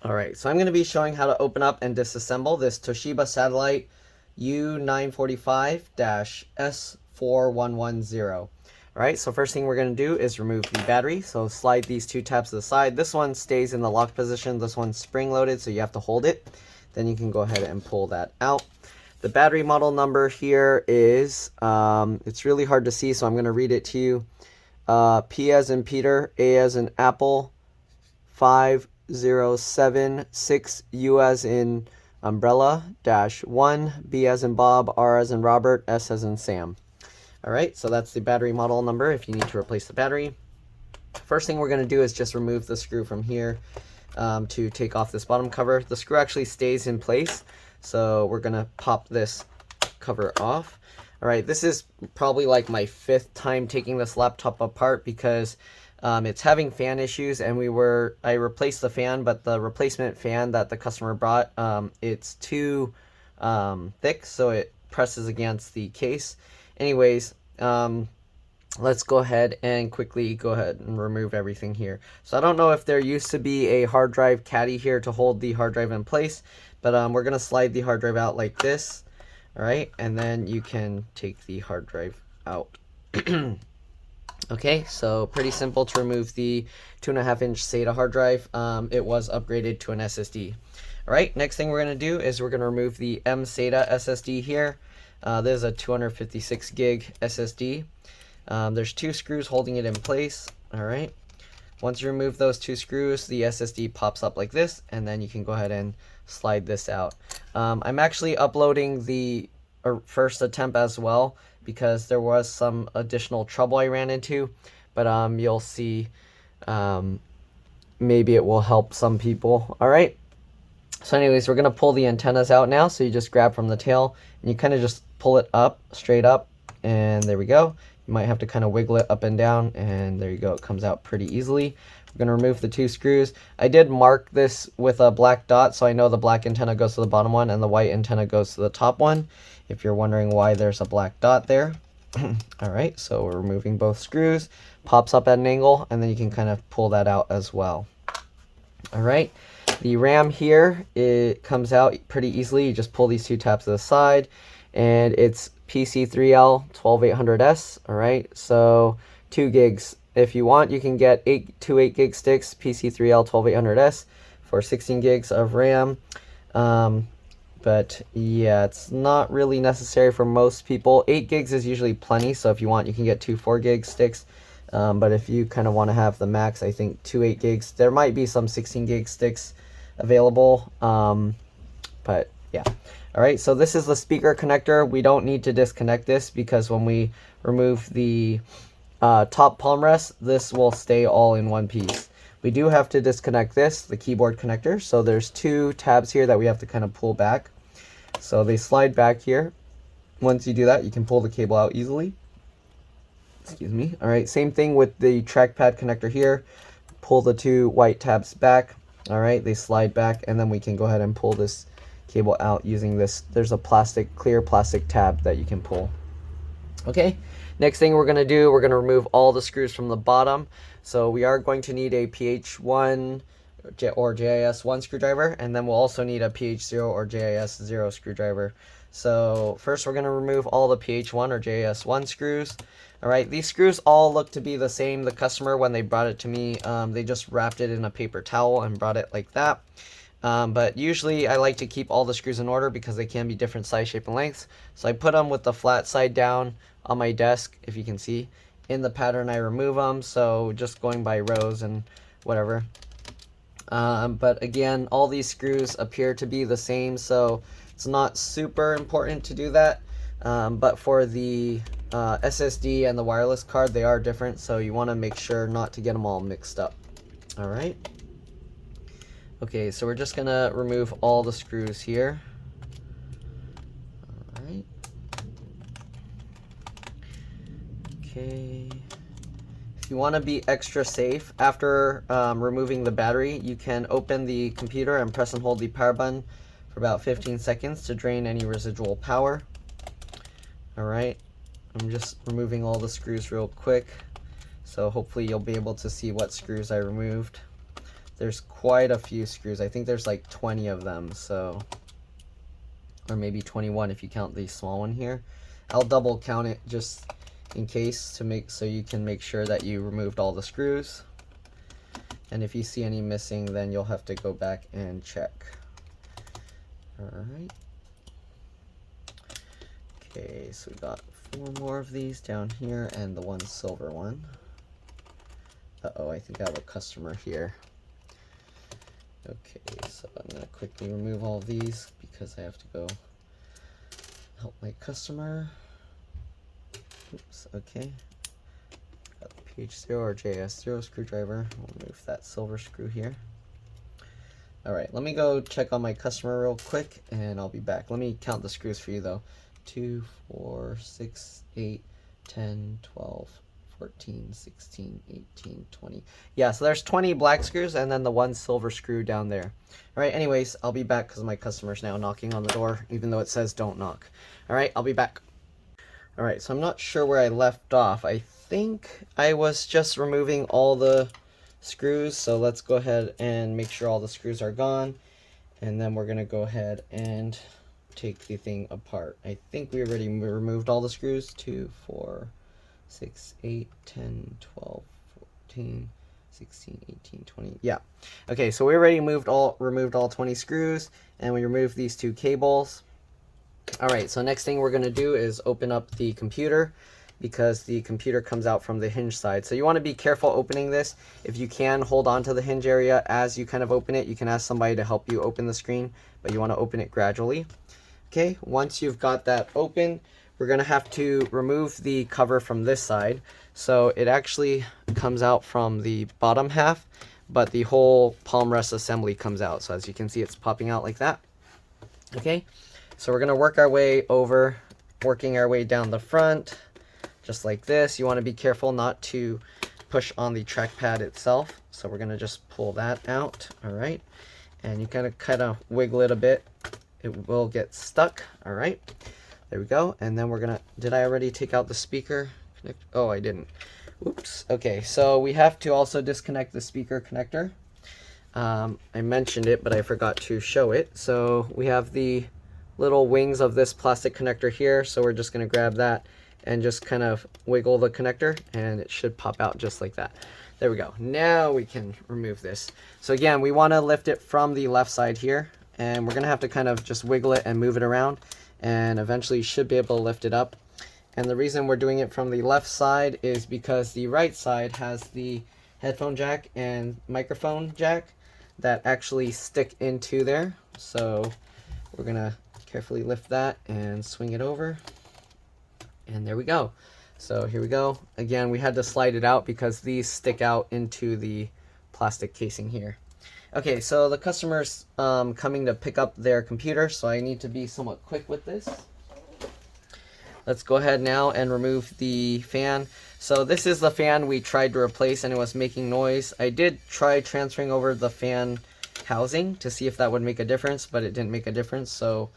Alright, so I'm going to be showing how to open up and disassemble this Toshiba satellite U945-S4110. Alright, so first thing we're going to do is remove the battery. So slide these two tabs to the side. This one stays in the lock position. This one's spring loaded, so you have to hold it. Then you can go ahead and pull that out. The battery model number here is, it's really hard to see, so I'm going to read it to you. P as in Peter, A as in Apple, 5076, U as in umbrella, -1, B as in Bob, R as in Robert, S as in Sam. Alright, so that's the battery model number if you need to replace the battery. First thing we're going to do is just remove the screw from here to take off this bottom cover. The screw actually stays in place, so we're going to pop this cover off. Alright, this is probably like my 5th time taking this laptop apart because it's having fan issues, and I replaced the fan, but the replacement fan that the customer brought, it's too thick, so it presses against the case. Anyways, let's go ahead and quickly remove everything here. So I don't know if there used to be a hard drive caddy here to hold the hard drive in place, but we're going to slide the hard drive out like this. Alright, and then you can take the hard drive out. Okay, so pretty simple to remove the 2.5-inch SATA hard drive. It was upgraded to an SSD. Alright, next thing we're going to do is we're going to remove the M SATA SSD here. This is a 256 gig SSD. There's 2 screws holding it in place. Alright, once you remove those 2 screws, the SSD pops up like this, and then you can go ahead and slide this out. I'm actually uploading the first attempt as well because there was some additional trouble I ran into, but you'll see, maybe it will help some people. Alright, so anyways, we're going to pull the antennas out now. So you just grab from the tail and you kind of just pull it up, straight up, and there we go. You might have to kind of wiggle it up and down, and there you go, it comes out pretty easily. We're going to remove the 2 screws. I did mark this with a black dot, so I know the black antenna goes to the bottom one and the white antenna goes to the top one, if you're wondering why there's a black dot there. Alright, so we're removing both screws. Pops up at an angle, and then you can kind of pull that out as well. Alright, the RAM here, it comes out pretty easily. You just pull these 2 tabs to the side, and it's PC3L12800S. Alright, so 2 gigs. If you want, you can get 2 8 gig sticks, PC3L12800S, for 16 gigs of RAM. But yeah, it's not really necessary for most people. 8 gigs is usually plenty, so if you want, you can get 2 4 gig sticks. But if you kind of want to have the max, I think 2 8 gigs. There might be some 16 gig sticks available, but yeah. Alright, so this is the speaker connector. We don't need to disconnect this because when we remove the top palm rest, this will stay all in one piece. We do have to disconnect this, the keyboard connector. So there's 2 tabs here that we have to kind of pull back. So they slide back here. Once you do that, you can pull the cable out easily. Excuse me. Alright, same thing with the trackpad connector here. Pull the 2 white tabs back. Alright, they slide back, and then we can go ahead and pull this cable out using this. There's a clear plastic tab that you can pull. Okay, next thing we're going to do, we're going to remove all the screws from the bottom. So we are going to need a PH1 or JIS1 screwdriver, and then we'll also need a PH0 or JIS0 screwdriver. So first we're going to remove all the PH1 or JIS1 screws. Alright, these screws all look to be the same. The customer, when they brought it to me, they just wrapped it in a paper towel and brought it like that. But usually I like to keep all the screws in order because they can be different size, shape, and lengths. So I put them with the flat side down on my desk, if you can see. In the pattern I remove them, so just going by rows and whatever. But again, all these screws appear to be the same, so it's not super important to do that. But for the SSD and the wireless card, they are different, so you want to make sure not to get them all mixed up. Alright. Okay, so we're just going to remove all the screws here. Alright. Okay. If you want to be extra safe, after removing the battery, you can open the computer and press and hold the power button for about 15 seconds to drain any residual power. Alright, I'm just removing all the screws real quick, so hopefully you'll be able to see what screws I removed. there's quite a few screws. I think there's like 20 of them, so, or maybe 21 if you count the small one here. I'll double count it just in case to make so you can make sure that you removed all the screws. And if you see any missing, then you'll have to go back and check. Alright. Okay, so we got 4 more of these down here and the one silver one. Uh-oh, I think I have a customer here. Okay, so I'm going to quickly remove all of these because I have to go help my customer. Oops, okay. Got the PH0 or JS0 screwdriver. We'll remove that silver screw here. Alright, let me go check on my customer real quick and I'll be back. Let me count the screws for you though. 2, 4, 6, 8, 10, 12, 14, 16, 18, 20. Yeah, so there's 20 black screws and then the one silver screw down there. Alright, anyways, I'll be back because my customer's now knocking on the door, even though it says don't knock. Alright, I'll be back. Alright, so I'm not sure where I left off. I think I was just removing all the screws, so let's go ahead and make sure all the screws are gone. And then we're going to go ahead and take the thing apart. I think we already removed all the screws. 2, 4, 6, 8, 10, 12, 14, 16, 18, 20. Yeah. Okay, so we already removed all 20 screws, and we removed these 2 cables. Alright, so next thing we're going to do is open up the computer because the computer comes out from the hinge side. So you want to be careful opening this. If you can, hold on to the hinge area as you kind of open it. You can ask somebody to help you open the screen, but you want to open it gradually. Okay, once you've got that open, we're going to have to remove the cover from this side. So it actually comes out from the bottom half, but the whole palm rest assembly comes out. So as you can see, it's popping out like that. Okay, so we're going to work our way over, working our way down the front, just like this. You want to be careful not to push on the trackpad itself. So we're going to just pull that out. All right, and you kind of wiggle it a bit. It will get stuck. All right, there we go. And then we're gonna, did I already take out the speaker? Oh, I didn't. Oops. Okay, so we have to also disconnect the speaker connector. I mentioned it, but I forgot to show it. So we have the little wings of this plastic connector here. So we're just gonna grab that and just kind of wiggle the connector and it should pop out just like that. There we go. Now we can remove this. So again, we wanna lift it from the left side here. And we're going to have to kind of just wiggle it and move it around. And eventually you should be able to lift it up. And the reason we're doing it from the left side is because the right side has the headphone jack and microphone jack that actually stick into there. So we're going to carefully lift that and swing it over. And there we go. So here we go. Again, we had to slide it out because these stick out into the plastic casing here. Okay, so the customer's coming to pick up their computer, so I need to be somewhat quick with this. Let's go ahead now and remove the fan. So this is the fan we tried to replace and it was making noise. I did try transferring over the fan housing to see if that would make a difference, but it didn't make a difference. So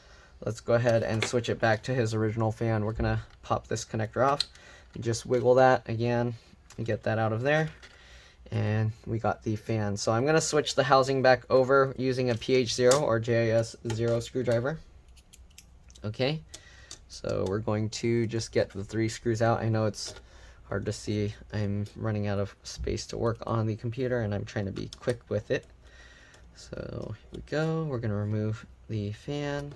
let's go ahead and switch it back to his original fan. We're gonna pop this connector off and just wiggle that again and get that out of there. And we got the fan. So I'm going to switch the housing back over using a PH0 or JS0 screwdriver. Okay, so we're going to just get the 3 screws out. I know it's hard to see. I'm running out of space to work on the computer and I'm trying to be quick with it. So here we go. We're going to remove the fan.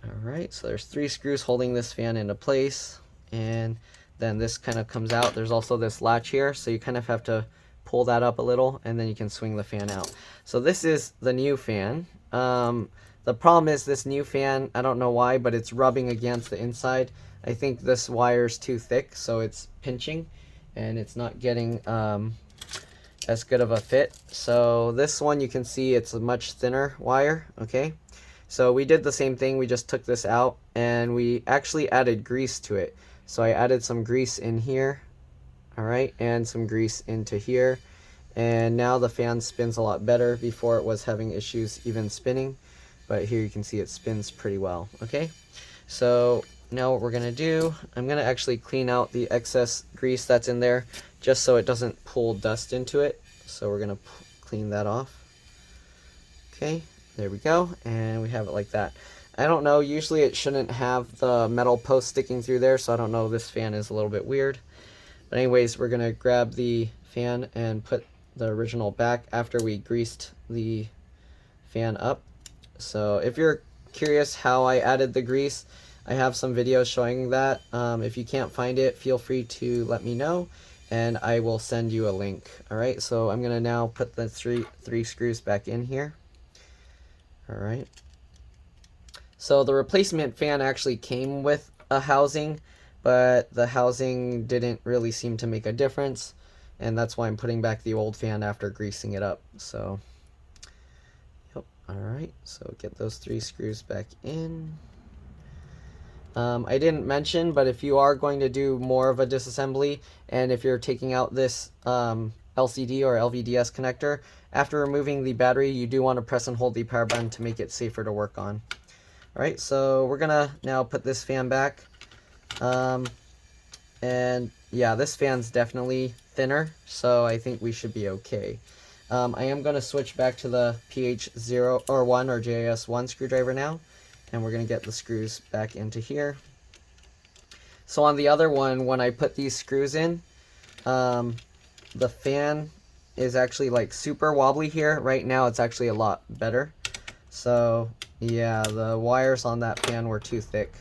Alright, so there's 3 screws holding this fan into place. And then this kind of comes out. There's also this latch here, so you kind of have to pull that up a little and then you can swing the fan out. So this is the new fan. The problem is this new fan, I don't know why, but it's rubbing against the inside. I think this wire's too thick, so it's pinching and it's not getting as good of a fit. So this one, you can see it's a much thinner wire. Okay, so we did the same thing. We just took this out and we actually added grease to it. So I added some grease in here, all right, and some grease into here. And now the fan spins a lot better. Before it was having issues even spinning, but here you can see it spins pretty well, okay? So now what we're gonna do, I'm gonna actually clean out the excess grease that's in there just so it doesn't pull dust into it. so we're gonna clean that off. Okay, there we go, and we have it like that. I don't know, usually it shouldn't have the metal post sticking through there, so I don't know, this fan is a little bit weird. But anyways, we're gonna grab the fan and put the original back after we greased the fan up. So if you're curious how I added the grease, I have some videos showing that. If you can't find it, feel free to let me know and I will send you a link. Alright, so I'm gonna now put the three screws back in here. Alright, so the replacement fan actually came with a housing, but the housing didn't really seem to make a difference, and that's why I'm putting back the old fan after greasing it up. So yep. Alright, so get those 3 screws back in. I didn't mention, but if you are going to do more of a disassembly, and if you're taking out this LCD or LVDS connector, after removing the battery, you do want to press and hold the power button to make it safer to work on. Alright, so we're gonna now put this fan back. And yeah, this fan's definitely thinner, so I think we should be okay. I am going to switch back to the PH0 or 1 or JIS1 screwdriver now, and we're going to get the screws back into here. So on the other one, when I put these screws in, the fan is actually like super wobbly here. Right now it's actually a lot better. So yeah, the wires on that fan were too thick.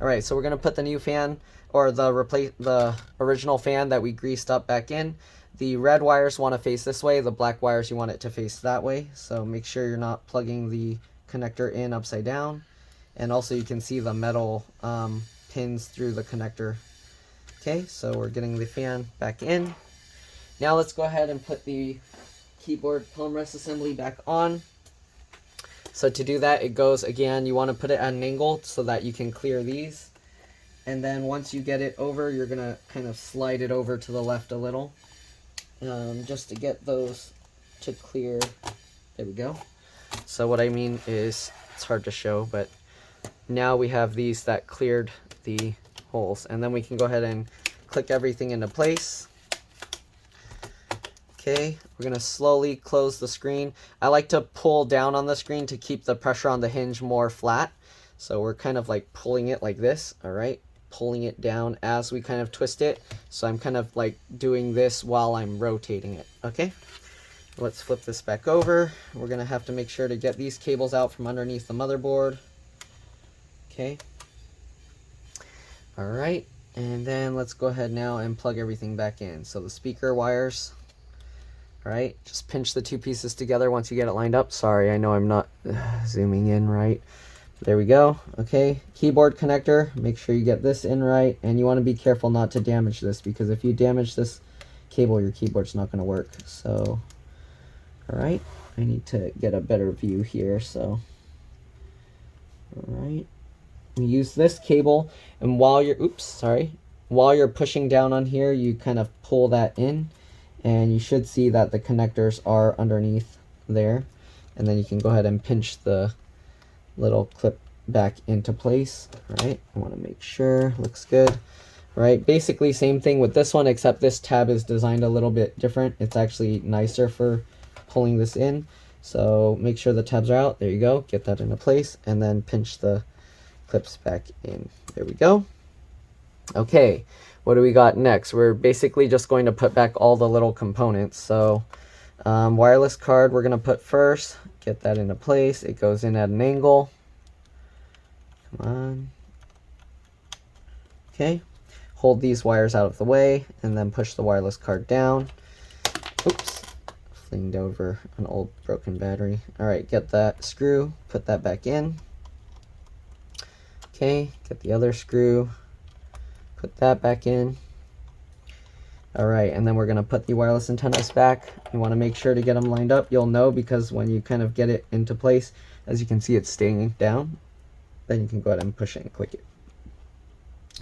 Alright, so we're going to put the new fan, or the original fan that we greased up, back in. The red wires want to face this way, the black wires you want it to face that way. So make sure you're not plugging the connector in upside down. And also you can see the metal pins through the connector. Okay, so we're getting the fan back in. Now let's go ahead and put the keyboard palm rest assembly back on. So to do that, it goes, again, you want to put it at an angle so that you can clear these. And then once you get it over, you're going to kind of slide it over to the left a little. Just to get those to clear. There we go. So what I mean is, it's hard to show, but now we have these that cleared the holes. And then we can go ahead and click everything into place. Okay, we're going to slowly close the screen. I like to pull down on the screen to keep the pressure on the hinge more flat. So we're kind of like pulling it like this, alright? Pulling it down as we kind of twist it. So I'm kind of like doing this while I'm rotating it, okay? Let's flip this back over. We're going to have to make sure to get these cables out from underneath the motherboard. Okay. Alright, and then let's go ahead now and plug everything back in. So the speaker wires. Alright, just pinch the 2 pieces together once you get it lined up. Sorry, I know I'm not zooming in right. There we go. Okay, keyboard connector. Make sure you get this in right. And you want to be careful not to damage this, because if you damage this cable, your keyboard's not going to work. So, alright, I need to get a better view here. So, alright. You use this cable, and while you're, while you're pushing down on here, you kind of pull that in. And you should see that the connectors are underneath there. And then you can go ahead and pinch the little clip back into place. Alright, I want to make sure, looks good. Right, basically same thing with this one, except this tab is designed a little bit different. It's actually nicer for pulling this in. So make sure the tabs are out. There you go, get that into place, and then pinch the clips back in. There we go. Okay, what do we got next? We're basically just going to put back all the little components. So wireless card we're going to put first. Get that into place. It goes in at an angle. Come on. Okay. Hold these wires out of the way and then push the wireless card down. Oops. Flinged over an old broken battery. Alright, get that screw. Put that back in. Okay, get the other screw. Put that back in. Alright, and then we're going to put the wireless antennas back. You want to make sure to get them lined up. You'll know because when you kind of get it into place, as you can see, it's staying down. Then you can go ahead and push it and click it.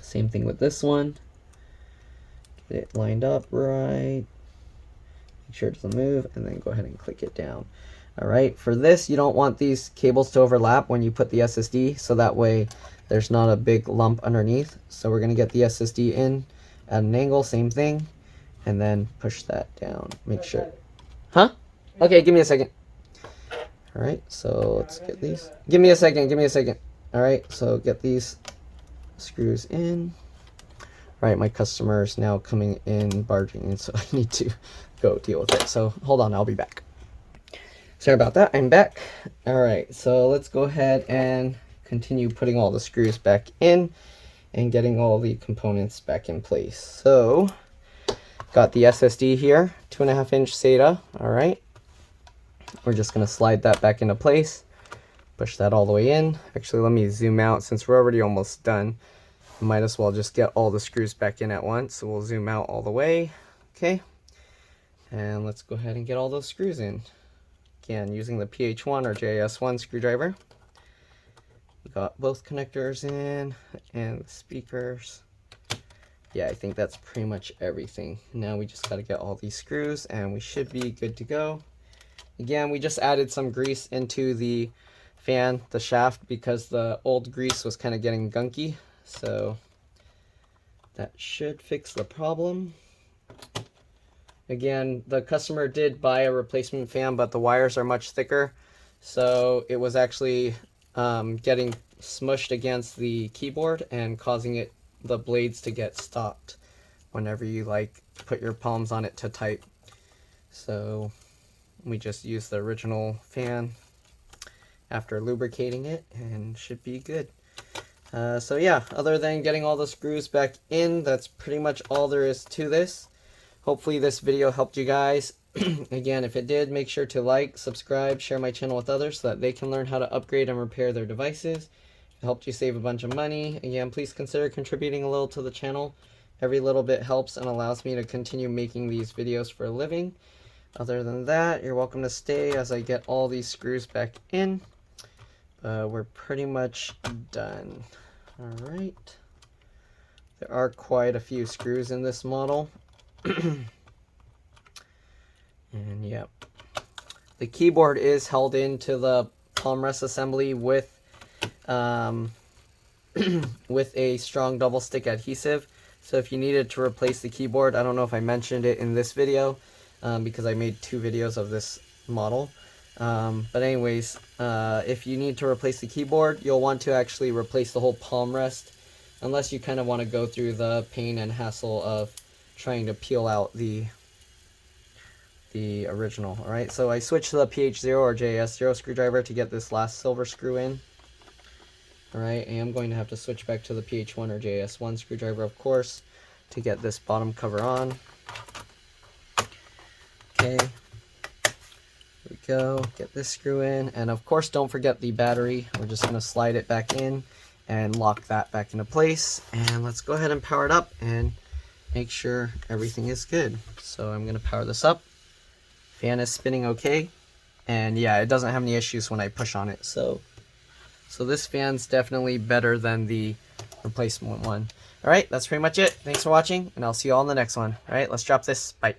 Same thing with this one. Get it lined up right. Make sure it doesn't move, and then go ahead and click it down. Alright, for this, you don't want these cables to overlap when you put the SSD, so that way there's not a big lump underneath. So we're going to get the SSD in at an angle, same thing, and then push that down. Make sure. Huh? Okay, give me a second. All right, so let's get these. Give me a second, give me a second. All right, so get these screws in. All right, my customer is now coming in, barging in, so I need to go deal with it. So hold on, I'll be back. Sorry about that, I'm back. All right, so let's go ahead and continue putting all the screws back in and getting all the components back in place. So, got the SSD here, 2.5-inch SATA, all right. We're just gonna slide that back into place, push that all the way in. Actually, let me zoom out since we're already almost done. Might as well just get all the screws back in at once. So we'll zoom out all the way, okay. And let's go ahead and get all those screws in. Again, using the PH1 or JS1 screwdriver. We got both connectors in and the speakers. Yeah, I think that's pretty much everything. Now we just gotta get all these screws and we should be good to go. Again, we just added some grease into the fan, the shaft, because the old grease was kind of getting gunky. So that should fix the problem. Again, the customer did buy a replacement fan, but the wires are much thicker. So it was actually getting smushed against the keyboard and causing the blades to get stopped whenever you put your palms on it to type. So we just use the original fan after lubricating it and should be good. So yeah, other than getting all the screws back in, that's pretty much all there is to this. Hopefully this video helped you guys. Again, if it did, make sure to like, subscribe, share my channel with others so that they can learn how to upgrade and repair their devices. If it helped you save a bunch of money, again, please consider contributing a little to the channel. Every little bit helps and allows me to continue making these videos for a living. Other than that, you're welcome to stay as I get all these screws back in. We're pretty much done. Alright. There are quite a few screws in this model. And yep. The keyboard is held into the palm rest assembly with with a strong double stick adhesive. So if you needed to replace the keyboard, I don't know if I mentioned it in this video, because I made 2 videos of this model. But anyways, if you need to replace the keyboard, you'll want to actually replace the whole palm rest, unless you kind of want to go through the pain and hassle of trying to peel out the original. Alright, so I switched to the PH0 or JS0 screwdriver to get this last silver screw in. Alright, I am going to have to switch back to the PH1 or JS1 screwdriver, of course, to get this bottom cover on. Okay, here we go, get this screw in, and of course don't forget the battery. We're just going to slide it back in and lock that back into place, and let's go ahead and power it up and make sure everything is good. So I'm going to power this up. Fan is spinning okay, and yeah, it doesn't have any issues when I push on it, so this fan's definitely better than the replacement one. Alright, that's pretty much it. Thanks for watching, and I'll see you all in the next one. Alright, let's drop this. Bye.